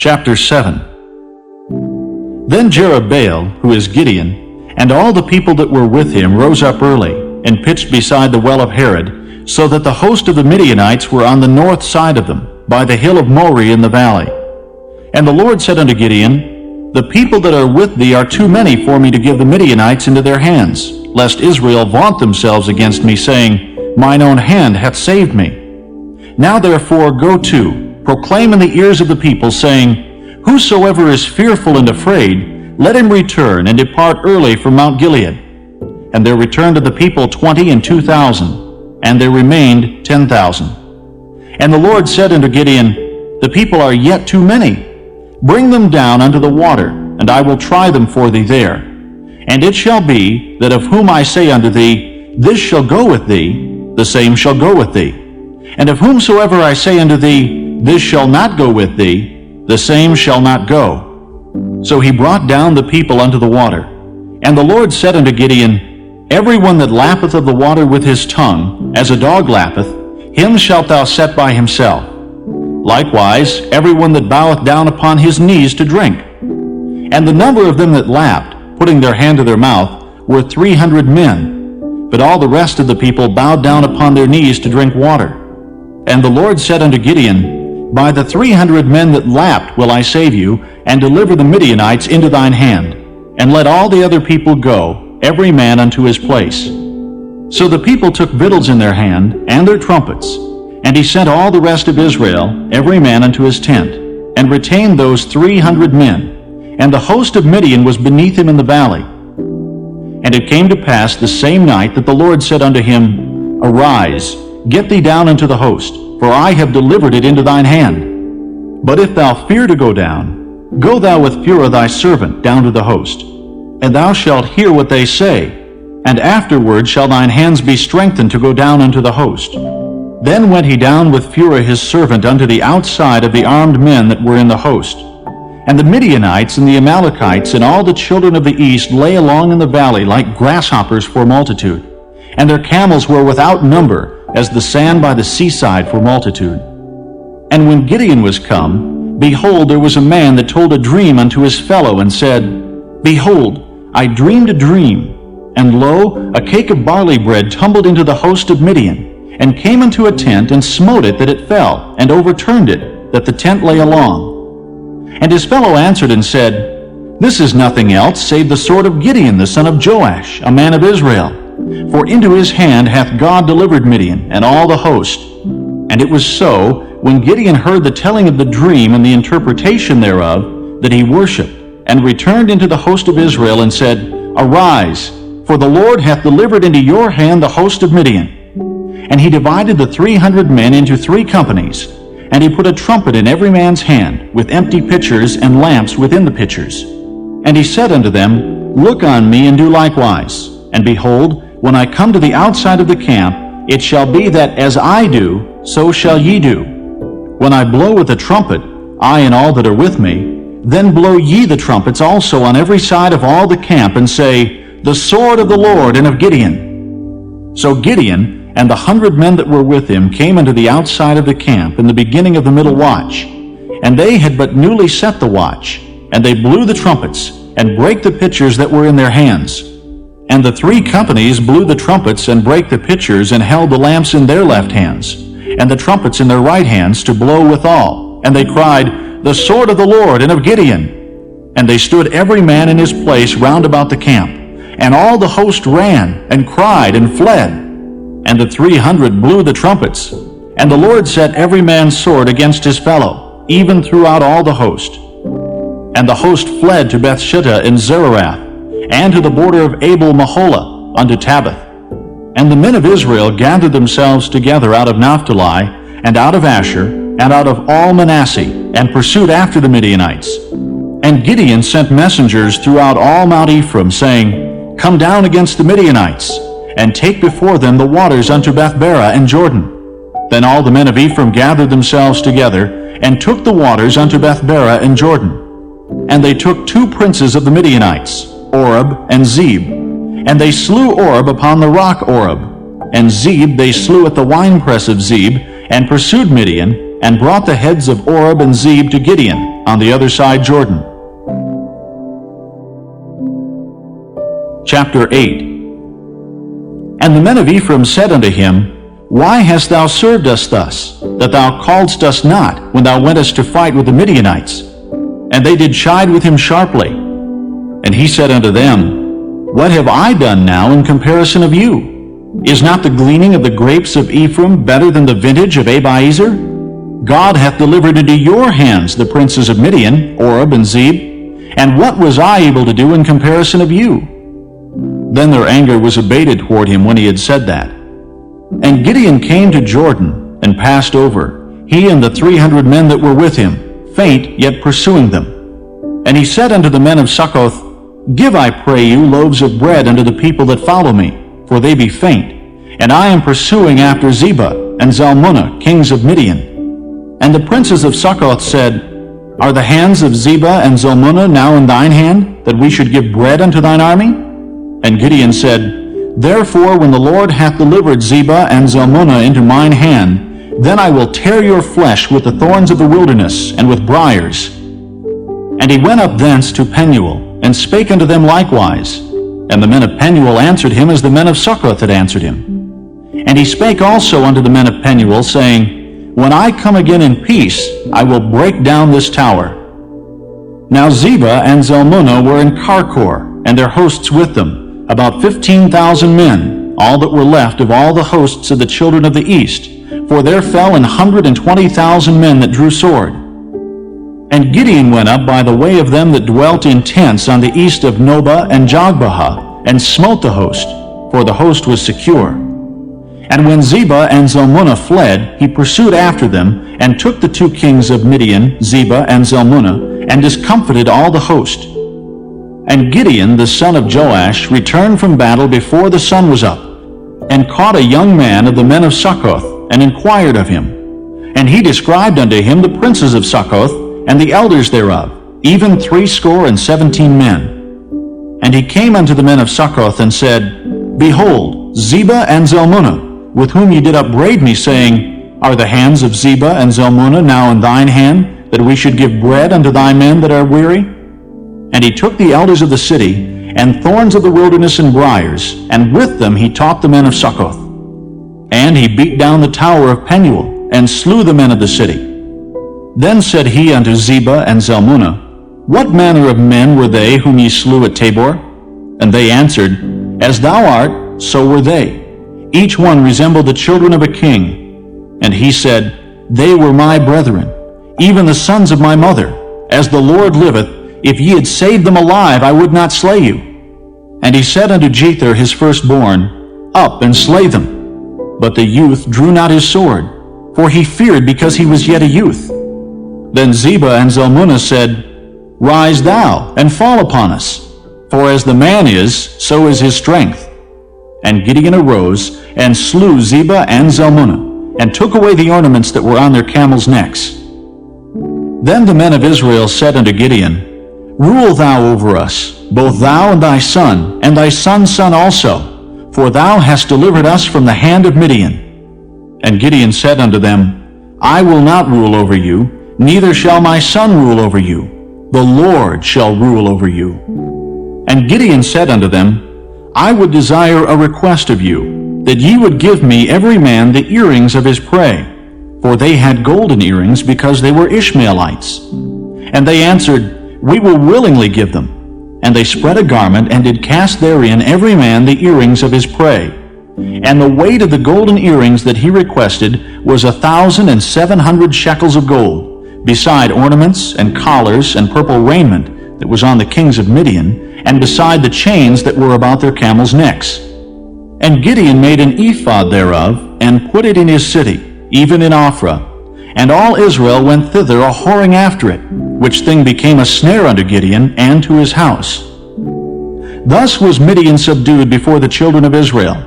Chapter 7. Then Jerubbaal, who is Gideon, and all the people that were with him rose up early, and pitched beside the well of Harod, so that the host of the Midianites were on the north side of them, by the hill of Moreh in the valley. And the Lord said unto Gideon, The people that are with thee are too many for me to give the Midianites into their hands, lest Israel vaunt themselves against me, saying, Mine own hand hath saved me. Now therefore go to, proclaim in the ears of the people, saying, Whosoever is fearful and afraid, let him return and depart early from Mount Gilead. And there returned of the people 20 and 2,000, and there remained 10,000. And the Lord said unto Gideon, The people are yet too many. Bring them down unto the water, and I will try them for thee there. And it shall be, that of whom I say unto thee, This shall go with thee, the same shall go with thee. And of whomsoever I say unto thee, This shall not go with thee, the same shall not go. So he brought down the people unto the water. And the Lord said unto Gideon, Every one that lappeth of the water with his tongue, as a dog lappeth, him shalt thou set by himself. Likewise, every one that boweth down upon his knees to drink. And the number of them that lapped, putting their hand to their mouth, were 300 men. But all the rest of the people bowed down upon their knees to drink water. And the Lord said unto Gideon, By the 300 men that lapped will I save you, and deliver the Midianites into thine hand. And let all the other people go, every man unto his place. So the people took victuals in their hand, and their trumpets. And he sent all the rest of Israel, every man unto his tent, and retained those 300 men. And the host of Midian was beneath him in the valley. And it came to pass the same night that the Lord said unto him, Arise, get thee down unto the host, for I have delivered it into thine hand. But if thou fear to go down, go thou with Phurah thy servant down to the host, and thou shalt hear what they say, and afterward shall thine hands be strengthened to go down unto the host. Then went he down with Phurah his servant unto the outside of the armed men that were in the host. And the Midianites and the Amalekites and all the children of the east lay along in the valley like grasshoppers for multitude, and their camels were without number, as the sand by the seaside for multitude. And when Gideon was come, behold, there was a man that told a dream unto his fellow, and said, Behold, I dreamed a dream, and lo, a cake of barley bread tumbled into the host of Midian, and came into a tent, and smote it that it fell, and overturned it, that the tent lay along. And his fellow answered and said, This is nothing else save the sword of Gideon the son of Joash, a man of Israel. For into his hand hath God delivered Midian, and all the host. And it was so, when Gideon heard the telling of the dream and the interpretation thereof, that he worshipped, and returned into the host of Israel, and said, Arise, for the Lord hath delivered into your hand the host of Midian. And he divided the 300 men into 3 companies, and he put a trumpet in every man's hand, with empty pitchers and lamps within the pitchers. And he said unto them, Look on me, and do likewise. And behold, when I come to the outside of the camp, it shall be that as I do, so shall ye do. When I blow with the trumpet, I and all that are with me, then blow ye the trumpets also on every side of all the camp, and say, The sword of the Lord and of Gideon. So Gideon and the 100 men that were with him came unto the outside of the camp in the beginning of the middle watch. And they had but newly set the watch, and they blew the trumpets, and brake the pitchers that were in their hands. And the 3 companies blew the trumpets, and brake the pitchers, and held the lamps in their left hands, and the trumpets in their right hands, to blow withal. And they cried, The sword of the Lord and of Gideon. And they stood every man in his place round about the camp. And all the host ran, and cried, and fled. And the 300 blew the trumpets. And the Lord set every man's sword against his fellow, even throughout all the host. And the host fled to Bethshittah and Zererath, and to the border of Abel-Meholah, unto Tabbath. And the men of Israel gathered themselves together out of Naphtali, and out of Asher, and out of all Manasseh, and pursued after the Midianites. And Gideon sent messengers throughout all Mount Ephraim, saying, Come down against the Midianites, and take before them the waters unto Bethbara and Jordan. Then all the men of Ephraim gathered themselves together, and took the waters unto Bethbara and Jordan. And they took 2 princes of the Midianites, Oreb and Zeb. And they slew Oreb upon the rock Oreb. And Zeb they slew at the winepress of Zeb, and pursued Midian, and brought the heads of Oreb and Zeb to Gideon. on the other side Jordan. Chapter 8. And the men of Ephraim said unto him, Why hast thou served us thus, that thou calledst us not, when thou wentest to fight with the Midianites? And they did chide with him sharply. And he said unto them, What have I done now in comparison of you? Is not the gleaning of the grapes of Ephraim better than the vintage of Abiezer? God hath delivered into your hands the princes of Midian, Oreb and Zeb. And what was I able to do in comparison of you? Then their anger was abated toward him when he had said that. And Gideon came to Jordan, and passed over, he and the 300 men that were with him, faint, yet pursuing them. And he said unto the men of Succoth, Give, I pray you, loaves of bread unto the people that follow me, for they be faint, and I am pursuing after Zebah and Zalmunna, kings of Midian. And the princes of Succoth said, Are the hands of Zebah and Zalmunna now in thine hand, that we should give bread unto thine army? And Gideon said, Therefore, when the Lord hath delivered Zebah and Zalmunna into mine hand, then I will tear your flesh with the thorns of the wilderness, and with briars. And he went up thence to Penuel, and spake unto them likewise. And the men of Penuel answered him as the men of Succoth had answered him. And he spake also unto the men of Penuel, saying, When I come again in peace, I will break down this tower. Now Zebah and Zalmunna were in Karkor, and their hosts with them, about 15,000 men, all that were left of all the hosts of the children of the east, for there fell 120,000 men that drew sword. And Gideon went up by the way of them that dwelt in tents on the east of Nobah and Jogbehah, and smote the host, for the host was secure. And when Zebah and Zalmunna fled, he pursued after them, and took the 2 kings of Midian, Zebah and Zalmunna, and discomfited all the host. And Gideon the son of Joash returned from battle before the sun was up, and caught a young man of the men of Succoth, and inquired of him. And he described unto him the princes of Succoth, and the elders thereof, even 70 men. And he came unto the men of Succoth, and said, Behold, Zebah and Zalmunna, with whom ye did upbraid me, saying, Are the hands of Zebah and Zalmunna now in thine hand, that we should give bread unto thy men that are weary? And he took the elders of the city, and thorns of the wilderness and briars, and with them he taught the men of Succoth. And he beat down the tower of Penuel, and slew the men of the city. Then said he unto Zebah and Zalmunna, What manner of men were they whom ye slew at Tabor? And they answered, As thou art, so were they. Each one resembled the children of a king. And he said, They were my brethren, even the sons of my mother. As the Lord liveth, if ye had saved them alive, I would not slay you. And he said unto Jether his firstborn, Up and slay them. But the youth drew not his sword, for he feared because he was yet a youth. Then Zebah and Zalmunna said, Rise thou, and fall upon us, for as the man is, so is his strength. And Gideon arose, and slew Zebah and Zalmunna, and took away the ornaments that were on their camels' necks. Then the men of Israel said unto Gideon, Rule thou over us, both thou and thy son's son also, for thou hast delivered us from the hand of Midian. And Gideon said unto them, I will not rule over you, neither shall my son rule over you. The Lord shall rule over you. And Gideon said unto them, I would desire a request of you, that ye would give me every man the earrings of his prey, for they had golden earrings, because they were Ishmaelites. And they answered, We will willingly give them. And they spread a garment, and did cast therein every man the earrings of his prey. And the weight of the golden earrings that he requested was 1,700 shekels of gold, beside ornaments and collars and purple raiment that was on the kings of Midian, and beside the chains that were about their camels' necks. And Gideon made an ephod thereof, and put it in his city, even in Ophrah. And all Israel went thither a-whoring after it, which thing became a snare unto Gideon and to his house. Thus was Midian subdued before the children of Israel,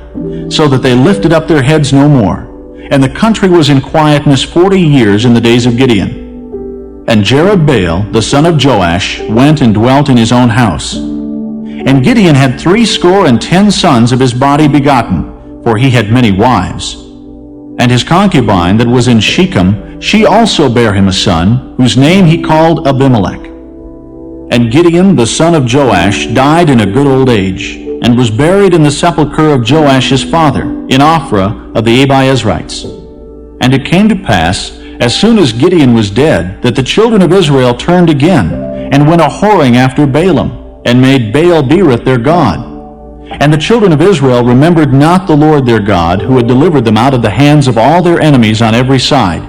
so that they lifted up their heads no more. And the country was in quietness 40 years in the days of Gideon. And Jerubbaal, the son of Joash, went and dwelt in his own house. And Gideon had 70 sons of his body begotten, for he had many wives. And his concubine that was in Shechem, she also bare him a son, whose name he called Abimelech. And Gideon the son of Joash died in a good old age, and was buried in the sepulchre of Joash his father, in Ophrah of the Abiezrites. And it came to pass, as soon as Gideon was dead, that the children of Israel turned again, and went a-whoring after Baalim, and made Baal-berith their god. And the children of Israel remembered not the Lord their God, who had delivered them out of the hands of all their enemies on every side.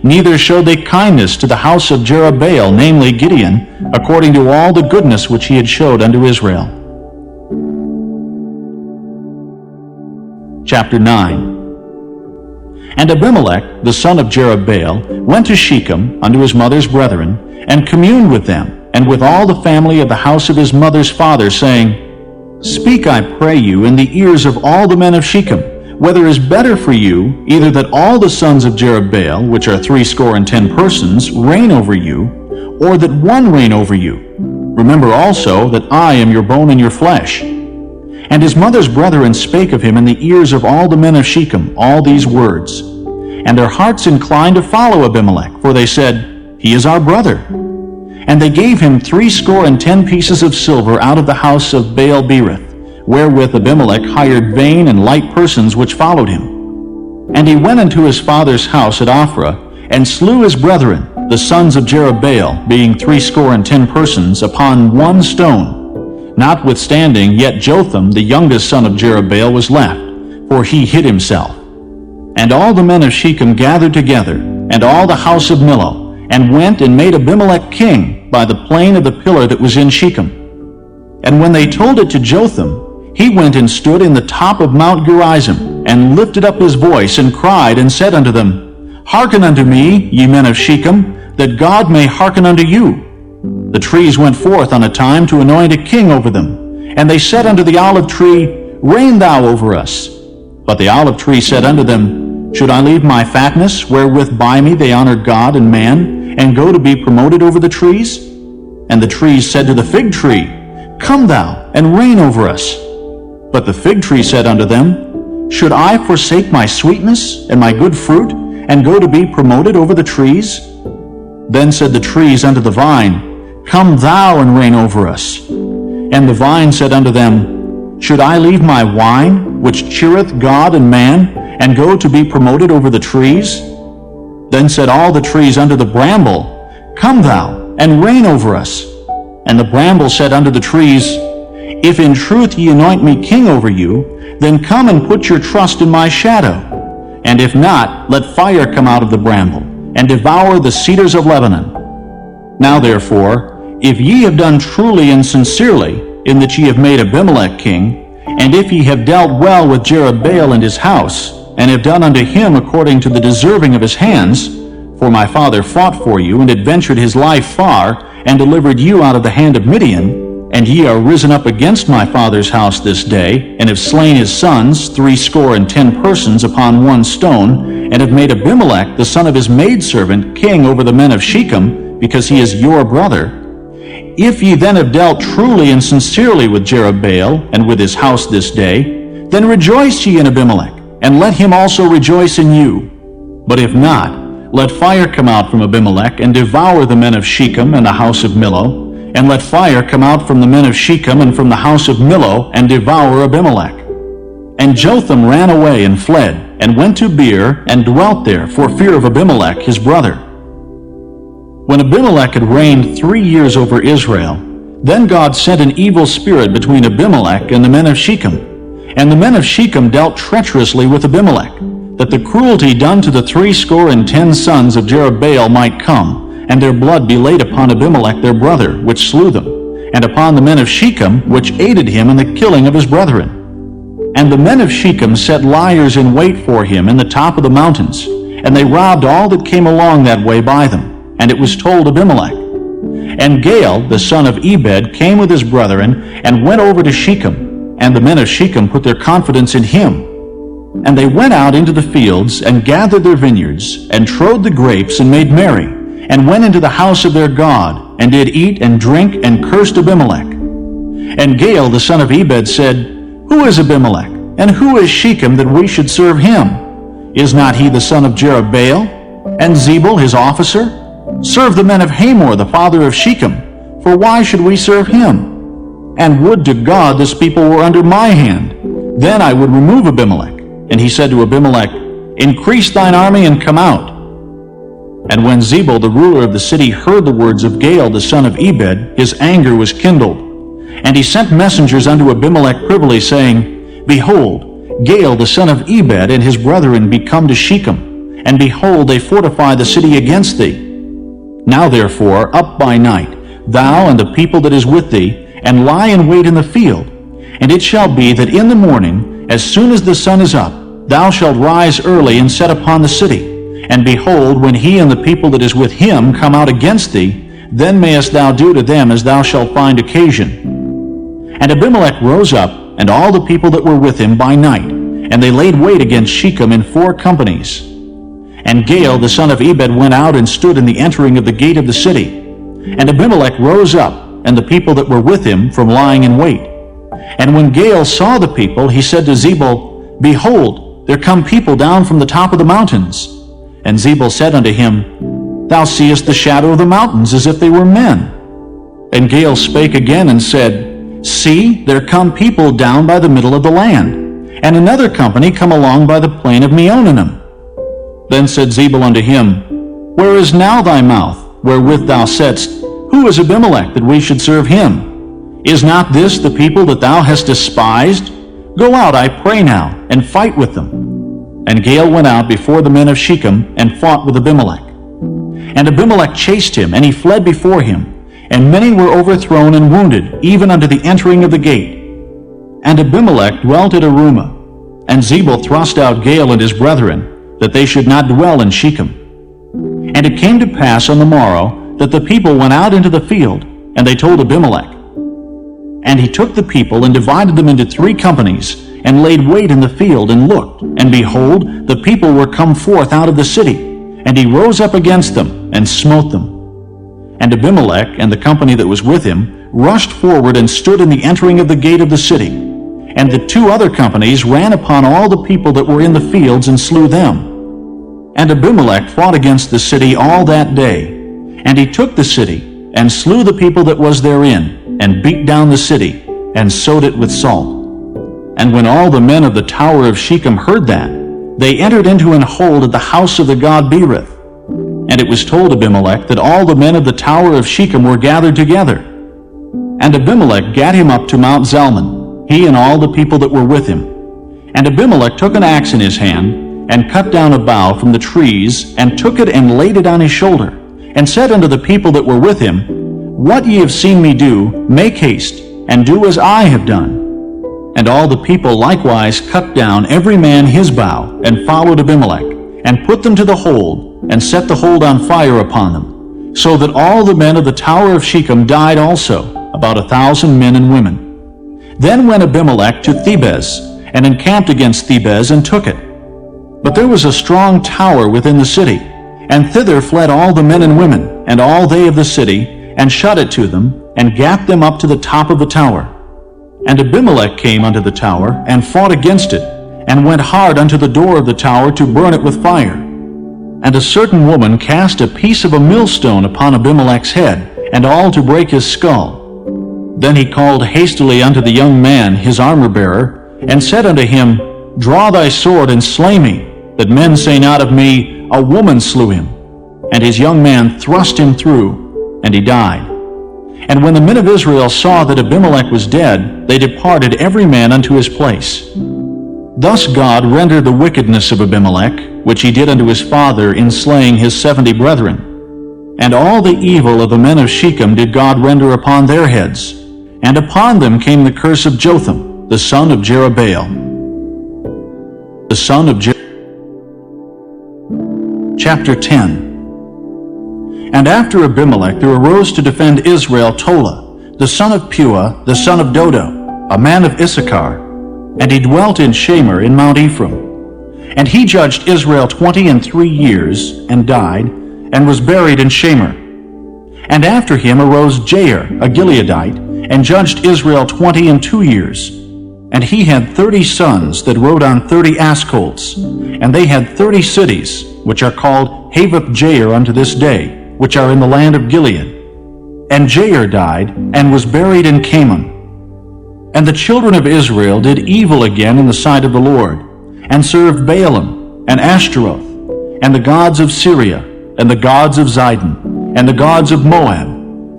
Neither showed they kindness to the house of Jerubbaal, namely Gideon, according to all the goodness which he had showed unto Israel. Chapter 9. And Abimelech, the son of Jerubbaal, went to Shechem unto his mother's brethren, and communed with them, and with all the family of the house of his mother's father, saying, Speak, I pray you, in the ears of all the men of Shechem, whether it is better for you, either that all the sons of Jerubbaal, which are 60 persons, reign over you, or that one reign over you. Remember also that I am your bone and your flesh. And his mother's brethren spake of him in the ears of all the men of Shechem all these words. And their hearts inclined to follow Abimelech, for they said, He is our brother. And they gave him 60 pieces of silver out of the house of Baal-berith, wherewith Abimelech hired vain and light persons which followed him. And he went into his father's house at Ophrah, and slew his brethren, the sons of Jerubbaal, being 60 persons, upon one stone. Notwithstanding, yet Jotham, the youngest son of Jerubbaal, was left, for he hid himself. And all the men of Shechem gathered together, and all the house of Millo, and went and made Abimelech king by the plain of the pillar that was in Shechem. And when they told it to Jotham, he went and stood in the top of Mount Gerizim, and lifted up his voice, and cried, and said unto them, Hearken unto me, ye men of Shechem, that God may hearken unto you. The trees went forth on a time to anoint a king over them. And they said unto the olive tree, Reign thou over us. But the olive tree said unto them, Should I leave my fatness, wherewith by me they honor God and man, and go to be promoted over the trees? And the trees said to the fig tree, Come thou, and reign over us. But the fig tree said unto them, Should I forsake my sweetness and my good fruit, and go to be promoted over the trees? Then said the trees unto the vine, Come thou, and reign over us. And the vine said unto them, Should I leave my wine, which cheereth God and man, and go to be promoted over the trees? Then said all the trees unto the bramble, Come thou, and reign over us. And the bramble said unto the trees, If in truth ye anoint me king over you, then come and put your trust in my shadow. And if not, let fire come out of the bramble, and devour the cedars of Lebanon. Now therefore, if ye have done truly and sincerely, in that ye have made Abimelech king, and if ye have dealt well with Jerubbaal and his house, and have done unto him according to the deserving of his hands, for my father fought for you, and adventured his life far, and delivered you out of the hand of Midian, and ye are risen up against my father's house this day, and have slain his sons, 60 persons, upon one stone, and have made Abimelech, the son of his maidservant, king over the men of Shechem, because he is your brother. If ye then have dealt truly and sincerely with Jerubbaal, and with his house this day, then rejoice ye in Abimelech, and let him also rejoice in you. But if not, let fire come out from Abimelech, and devour the men of Shechem and the house of Millo, and let fire come out from the men of Shechem and from the house of Millo, and devour Abimelech. And Jotham ran away and fled, and went to Beer, and dwelt there, for fear of Abimelech his brother. When Abimelech had reigned 3 years over Israel, then God sent an evil spirit between Abimelech and the men of Shechem. And the men of Shechem dealt treacherously with Abimelech, that the cruelty done to the 60 sons of Jerubbaal might come, and their blood be laid upon Abimelech their brother, which slew them, and upon the men of Shechem, which aided him in the killing of his brethren. And the men of Shechem set liers in wait for him in the top of the mountains, and they robbed all that came along that way by them, and it was told Abimelech. And Gaal, the son of Ebed, came with his brethren, and went over to Shechem, and the men of Shechem put their confidence in him. And they went out into the fields, and gathered their vineyards, and trode the grapes, and made merry, and went into the house of their God, and did eat and drink, and cursed Abimelech. And Gaal the son of Ebed said, Who is Abimelech, and who is Shechem, that we should serve him? Is not he the son of Jerubbaal? And Zebul his officer? Serve the men of Hamor, the father of Shechem, for why should we serve him? And would to God this people were under my hand, then I would remove Abimelech. And he said to Abimelech, Increase thine army and come out. And when Zebul the ruler of the city heard the words of Gaal the son of Ebed, his anger was kindled. And he sent messengers unto Abimelech privily, saying, Behold, Gaal the son of Ebed and his brethren be come to Shechem, and behold, they fortify the city against thee. Now therefore, up by night, thou and the people that is with thee, and lie in wait in the field. And it shall be that in the morning, as soon as the sun is up, thou shalt rise early and set upon the city. And behold, when he and the people that is with him come out against thee, then mayest thou do to them as thou shalt find occasion. And Abimelech rose up, and all the people that were with him by night, and they laid wait against Shechem in 4 companies. And Gaal the son of Ebed went out and stood in the entering of the gate of the city. And Abimelech rose up, and the people that were with him, from lying in wait. And when Gaal saw the people, he said to Zebul, Behold, there come people down from the top of the mountains. And Zebul said unto him, Thou seest the shadow of the mountains, as if they were men. And Gaal spake again and said, See, there come people down by the middle of the land, and another company come along by the plain of Meonanim. Then said Zebul unto him, Where is now thy mouth, wherewith thou saidst, Who is Abimelech, that we should serve him? Is not this the people that thou hast despised? Go out, I pray now, and fight with them. And Gaal went out before the men of Shechem, and fought with Abimelech. And Abimelech chased him, and he fled before him, and many were overthrown and wounded, even unto the entering of the gate. And Abimelech dwelt at Arumah, and Zebul thrust out Gaal and his brethren, that they should not dwell in Shechem. And it came to pass on the morrow, that the people went out into the field, and they told Abimelech. And he took the people and divided them into 3 companies, and laid wait in the field, and looked, and behold, the people were come forth out of the city, and he rose up against them, and smote them. And Abimelech and the company that was with him rushed forward and stood in the entering of the gate of the city. And the 2 other companies ran upon all the people that were in the fields, and slew them. And Abimelech fought against the city all that day. And he took the city, and slew the people that was therein, and beat down the city, and sowed it with salt. And when all the men of the tower of Shechem heard that, they entered into an hold at the house of the god Berith. And it was told Abimelech that all the men of the tower of Shechem were gathered together. And Abimelech gat him up to Mount Zalmon, he and all the people that were with him. And Abimelech took an axe in his hand, and cut down a bough from the trees, and took it and laid it on his shoulder, and said unto the people that were with him, What ye have seen me do, make haste, and do as I have done. And all the people likewise cut down every man his bough, and followed Abimelech, and put them to the hold, and set the hold on fire upon them, so that all the men of the tower of Shechem died also, about 1,000 men and women. Then went Abimelech to Thebez, and encamped against Thebez, and took it. But there was a strong tower within the city, and thither fled all the men and women, and all they of the city, and shut it to them, and gat them up to the top of the tower. And Abimelech came unto the tower, and fought against it, and went hard unto the door of the tower to burn it with fire. And a certain woman cast a piece of a millstone upon Abimelech's head, and all to break his skull. Then he called hastily unto the young man, his armor-bearer, and said unto him, Draw thy sword, and slay me, that men say not of me, A woman slew him. And his young man thrust him through, and he died. And when the men of Israel saw that Abimelech was dead, they departed every man unto his place. Thus God rendered the wickedness of Abimelech, which he did unto his father in slaying his 70 brethren. And all the evil of the men of Shechem did God render upon their heads. And upon them came the curse of Jotham, the son of Jerubbaal. The son of Chapter 10. And after Abimelech there arose to defend Israel Tola, the son of Puah, the son of Dodo, a man of Issachar, and he dwelt in Shamir in Mount Ephraim. And he judged Israel 23 years, and died, and was buried in Shamir. And after him arose Jair, a Gileadite, and judged Israel 22 years, And he had 30 sons that rode on 30 ass colts, and they had 30 cities, which are called Havoth-Jair unto this day, which are in the land of Gilead. And Jair died, and was buried in Camon. And the children of Israel did evil again in the sight of the Lord, and served Baalim, and Ashtaroth, and the gods of Syria, and the gods of Zidon, and the gods of Moab,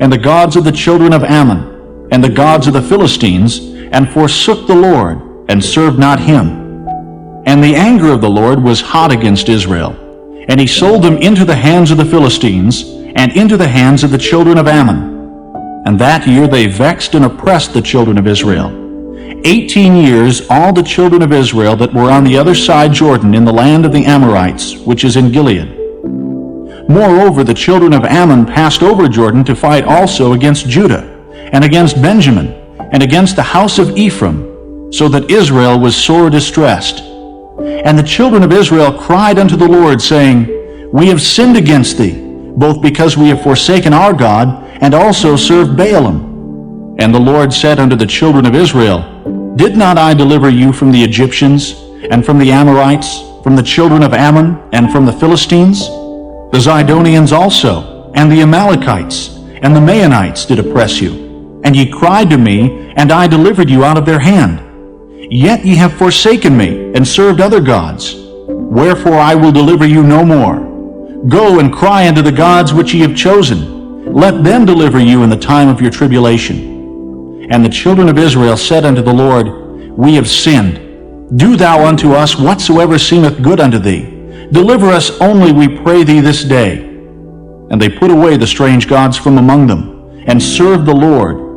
and the gods of the children of Ammon, and the gods of the Philistines, and forsook the Lord, and served not him. And the anger of the Lord was hot against Israel, and he sold them into the hands of the Philistines, and into the hands of the children of Ammon. And that year they vexed and oppressed the children of Israel. 18 years all the children of Israel that were on the other side Jordan in the land of the Amorites, which is in Gilead. Moreover, the children of Ammon passed over Jordan to fight also against Judah, and against Benjamin, and against the house of Ephraim, so that Israel was sore distressed. And the children of Israel cried unto the Lord, saying, We have sinned against thee, both because we have forsaken our God, and also served Baalim. And the Lord said unto the children of Israel, Did not I deliver you from the Egyptians, and from the Amorites, from the children of Ammon, and from the Philistines? The Zidonians also, and the Amalekites, and the Maonites did oppress you. And ye cried to me, and I delivered you out of their hand. Yet ye have forsaken me, and served other gods. Wherefore I will deliver you no more. Go and cry unto the gods which ye have chosen. Let them deliver you in the time of your tribulation. And the children of Israel said unto the Lord, We have sinned. Do thou unto us whatsoever seemeth good unto thee. Deliver us only, we pray thee, this day. And they put away the strange gods from among them, and served the Lord.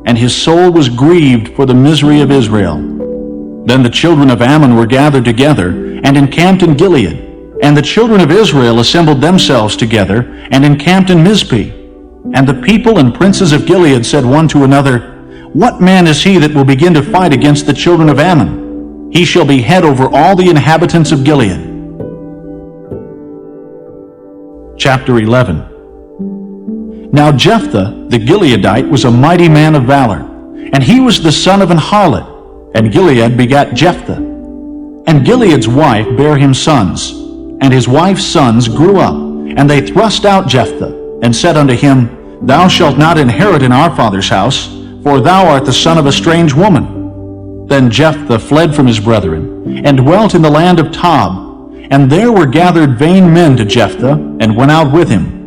And his soul was grieved for the misery of Israel. Then the children of Ammon were gathered together, and encamped in Gilead. And the children of Israel assembled themselves together, and encamped in Mizpeh. And the people and princes of Gilead said one to another, What man is he that will begin to fight against the children of Ammon? He shall be head over all the inhabitants of Gilead. Chapter 11. Now Jephthah the Gileadite was a mighty man of valor, and he was the son of an harlot, and Gilead begat Jephthah. And Gilead's wife bare him sons, and his wife's sons grew up, and they thrust out Jephthah, and said unto him, Thou shalt not inherit in our father's house, for thou art the son of a strange woman. Then Jephthah fled from his brethren, and dwelt in the land of Tob. And there were gathered vain men to Jephthah, and went out with him.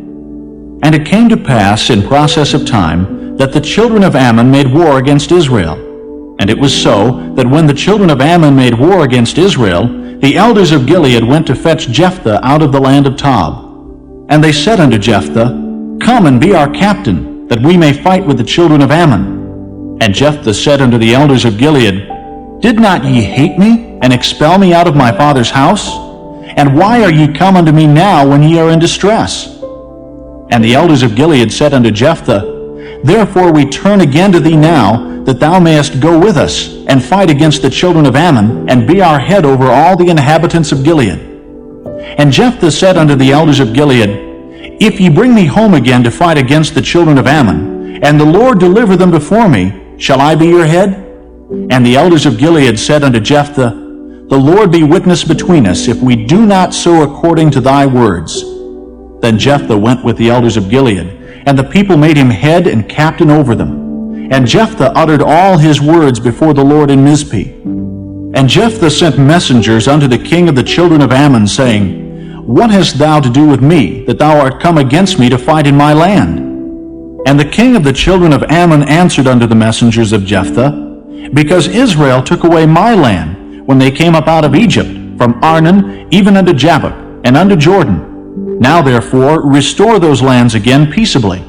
And it came to pass in process of time, that the children of Ammon made war against Israel. And it was so, that when the children of Ammon made war against Israel, the elders of Gilead went to fetch Jephthah out of the land of Tob. And they said unto Jephthah, Come and be our captain, that we may fight with the children of Ammon. And Jephthah said unto the elders of Gilead, Did not ye hate me, and expel me out of my father's house? And why are ye come unto me now when ye are in distress? And the elders of Gilead said unto Jephthah, Therefore we turn again to thee now, that thou mayest go with us, and fight against the children of Ammon, and be our head over all the inhabitants of Gilead. And Jephthah said unto the elders of Gilead, If ye bring me home again to fight against the children of Ammon, and the Lord deliver them before me, shall I be your head? And the elders of Gilead said unto Jephthah, The Lord be witness between us, if we do not so according to thy words. Then Jephthah went with the elders of Gilead, and the people made him head and captain over them. And Jephthah uttered all his words before the Lord in Mizpeh. And Jephthah sent messengers unto the king of the children of Ammon, saying, What hast thou to do with me, that thou art come against me to fight in my land? And the king of the children of Ammon answered unto the messengers of Jephthah, Because Israel took away my land, when they came up out of Egypt, from Arnon even unto Jabbok, and unto Jordan. Now therefore restore those lands again peaceably.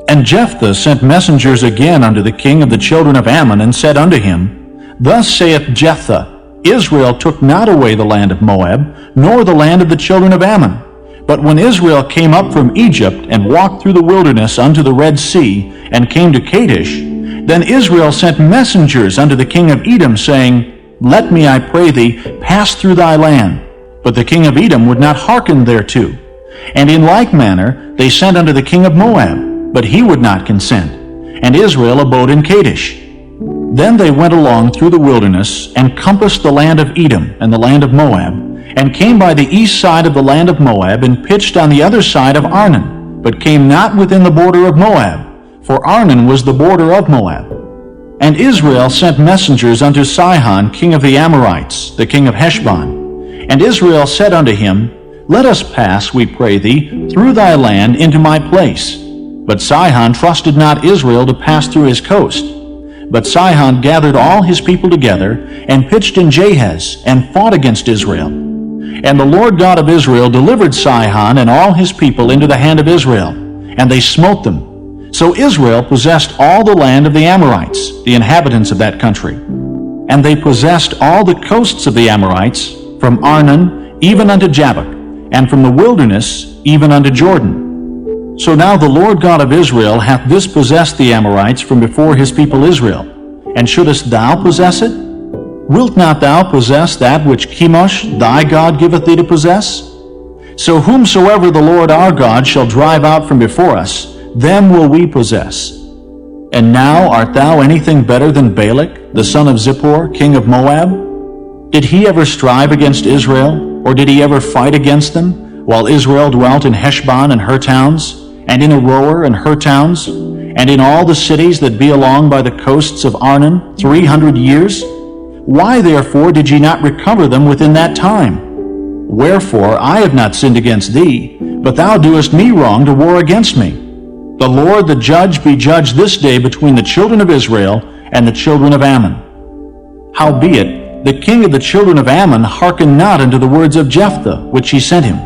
And Jephthah sent messengers again unto the king of the children of Ammon, and said unto him, Thus saith Jephthah, Israel took not away the land of Moab, nor the land of the children of Ammon. But when Israel came up from Egypt, and walked through the wilderness unto the Red Sea, and came to Kadesh, then Israel sent messengers unto the king of Edom, saying, Let me, I pray thee, pass through thy land. But the king of Edom would not hearken thereto. And in like manner they sent unto the king of Moab, but he would not consent. And Israel abode in Kadesh. Then they went along through the wilderness, and compassed the land of Edom and the land of Moab, and came by the east side of the land of Moab, and pitched on the other side of Arnon, but came not within the border of Moab, for Arnon was the border of Moab. And Israel sent messengers unto Sihon king of the Amorites, the king of Heshbon. And Israel said unto him, Let us pass, we pray thee, through thy land into my place. But Sihon trusted not Israel to pass through his coast. But Sihon gathered all his people together, and pitched in Jahaz, and fought against Israel. And the Lord God of Israel delivered Sihon and all his people into the hand of Israel, and they smote them. So Israel possessed all the land of the Amorites, the inhabitants of that country. And they possessed all the coasts of the Amorites, from Arnon even unto Jabbok, and from the wilderness even unto Jordan. So now the Lord God of Israel hath dispossessed the Amorites from before his people Israel. And shouldest thou possess it? Wilt not thou possess that which Chemosh thy God giveth thee to possess? So whomsoever the Lord our God shall drive out from before us, them will we possess. And now art thou anything better than Balak, the son of Zippor, king of Moab? Did he ever strive against Israel, or did he ever fight against them, while Israel dwelt in Heshbon and her towns, and in Aroer and her towns, and in all the cities that be along by the coasts of Arnon 300 years? Why therefore did ye not recover them within that time? Wherefore I have not sinned against thee, but thou doest me wrong to war against me. The Lord the judge be judged this day between the children of Israel and the children of Ammon. Howbeit, the king of the children of Ammon hearkened not unto the words of Jephthah, which he sent him.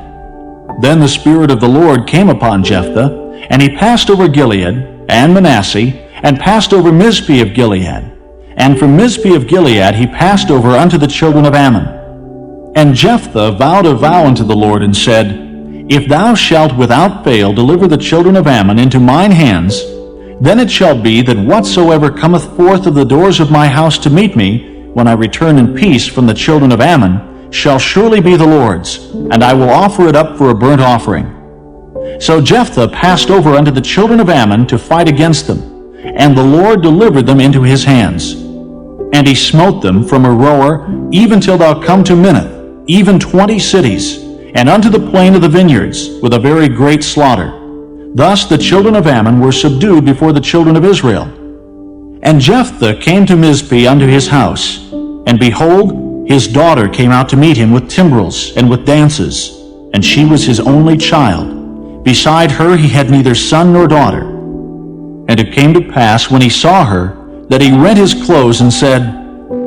Then the Spirit of the Lord came upon Jephthah, and he passed over Gilead, and Manasseh, and passed over Mizpeh of Gilead. And from Mizpeh of Gilead he passed over unto the children of Ammon. And Jephthah vowed a vow unto the Lord, and said, If thou shalt without fail deliver the children of Ammon into mine hands, then it shall be that whatsoever cometh forth of the doors of my house to meet me, when I return in peace from the children of Ammon, shall surely be the Lord's, and I will offer it up for a burnt offering. So Jephthah passed over unto the children of Ammon to fight against them, and the Lord delivered them into his hands. And he smote them from Aroer even till thou come to Minnith, even 20 cities, and unto the plain of the vineyards, with a very great slaughter. Thus the children of Ammon were subdued before the children of Israel. And Jephthah came to Mizpeh unto his house, and behold, his daughter came out to meet him with timbrels and with dances, and she was his only child. Beside her he had neither son nor daughter. And it came to pass, when he saw her, that he rent his clothes and said,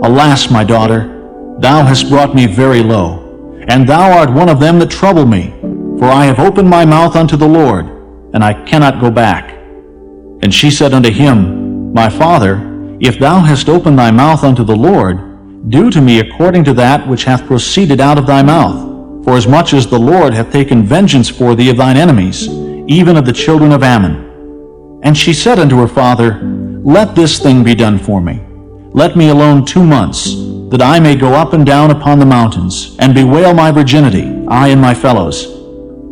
Alas, my daughter, thou hast brought me very low, and thou art one of them that trouble me, for I have opened my mouth unto the Lord, and I cannot go back. And she said unto him, My father, if thou hast opened thy mouth unto the Lord, do to me according to that which hath proceeded out of thy mouth, forasmuch as the Lord hath taken vengeance for thee of thine enemies, even of the children of Ammon. And she said unto her father, Let this thing be done for me. Let me alone 2 months, that I may go up and down upon the mountains, and bewail my virginity, I and my fellows.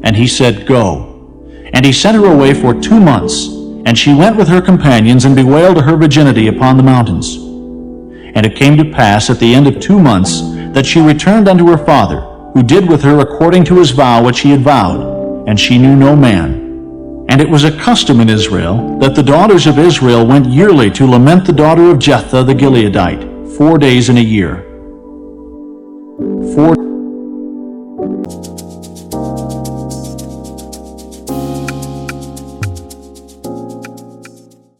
And he said, Go. And he sent her away for 2 months, and she went with her companions, and bewailed her virginity upon the mountains. And it came to pass at the end of 2 months, that she returned unto her father, who did with her according to his vow which he had vowed, and she knew no man. And it was a custom in Israel, that the daughters of Israel went yearly to lament the daughter of Jephthah the Gileadite, 4 days in a year.